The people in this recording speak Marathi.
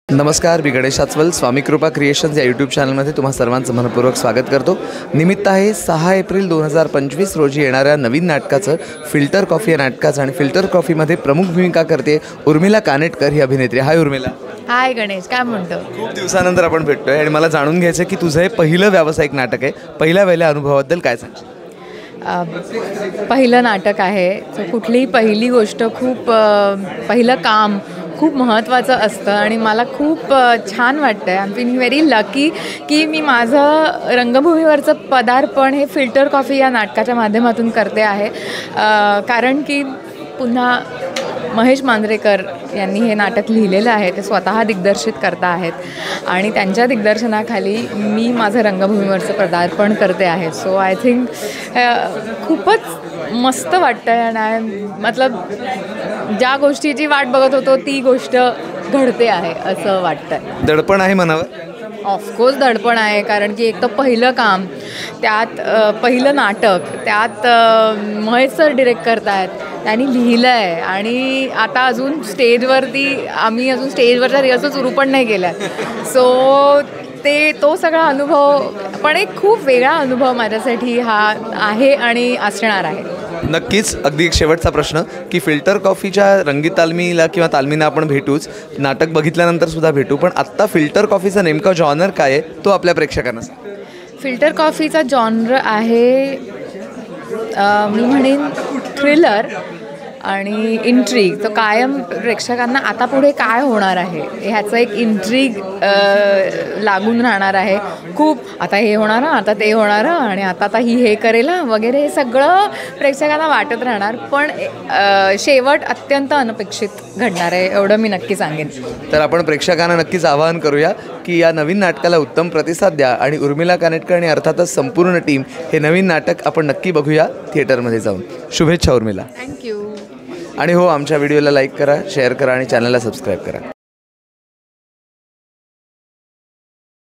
नमस्कार, मी गणेश आचवल स्वामी कृपा क्रिएशन्स या यूट्यूब चॅनलमध्ये तुम्हा सर्वांचं मनपूर्वक स्वागत करतो। निमित्त आहे 6 एप्रिल 2025 रोजी येणाऱ्या नवीन नाटकाचं फिल्टर कॉफी या नाटकाचं। आणि फिल्टर कॉफीमध्ये प्रमुख भूमिका करते उर्मिला कानेटकर ही अभिनेत्री। हाय उर्मिला। हाय गणेश, काय म्हणतो? खूप दिवसानंतर आपण भेटतोय आणि मला जाणून घ्यायचं की तुझं हे पहिलं व्यावसायिक नाटक आहे। पहिल्या वेळेला अनुभवाबद्दल काय सांगशील? पहिलं नाटक आहे, कुठलीही पहिली गोष्ट पहिलं काम खूप महत्त्वाचं असतं आणि मला खूप छान वाटतं आहे। I am feeling very lucky की मी माझं रंगभूमीवरचं पदार्पण हे फिल्टर कॉफी या नाटकाच्या माध्यमातून करते आहे। कारण की पुन्हा महेश मांजरेकर यांनी हे नाटक लिहिलेलं आहे, ते स्वतः दिग्दर्शित करता आहेत आणि त्यांच्या दिग्दर्शनाखाली मी माझं रंगभूमीवरचं पदार्पण करते आहे। सो आय थिंक खूपच मस्त वाटतं आहे आणि मतलब ज्या गोष्टीची वाट बघत होतो ती गोष्ट घडते आहे असं वाटतं आहे। दडपण आहे मनावर? ऑफकोर्स दडपण आहे, कारण की एक तर पहिलं काम, त्यात पहिलं नाटक, त्यात महेश सर डिरेक्ट करत आहेत, त्यांनी लिहिलं आहे आणि आता अजून आम्ही अजून स्टेजवरच्या रिहर्सल सुरू पण नाही केल्या। सो तो सगळा अनुभव पण एक खूप वेगळा अनुभव माझ्यासाठी हा आहे आणि असणार आहे। नक्कीच। अगदी एक शेवटचा प्रश्न की फिल्टर कॉफीच्या रंगीत तालमीला किंवा तालमीला आपण भेटूच, नाटक बघितल्यानंतर सुद्धा भेटू, पण आत्ता फिल्टर कॉफीचा नेमका जॉनर काय आहे तो आपल्या प्रेक्षकांना सांग। फिल्टर कॉफीचा जॉनर आहे मी म्हणेन थ्रिलर आणि इंट्रिग। तो कायम प्रेक्षकांना आता पुढे काय होणार आहे ह्याचं एक इंट्रिग लागून राहणार आहे। खूप आता हे होणार, आता ते होणार आणि आता ही हे करेल वगैरे, हे सगळं प्रेक्षकांना वाटत राहणार, पण शेवट अत्यंत अनपेक्षित घडणार आहे एवढं मी नक्की सांगेन। तर आपण प्रेक्षकांना नक्कीच आवाहन करूया की या नवीन नाटकाला उत्तम प्रतिसाद द्या आणि उर्मिला कानेटकर आणि अर्थातच संपूर्ण टीम हे नवीन नाटक आपण नक्की बघूया थिएटरमध्ये जाऊन। शुभेच्छा उर्मिला। थँक्यू। आणि हो, आमच्या व्हिडिओला लाईक करा, शेअर करा आणि चॅनलला सबस्क्राईब करा।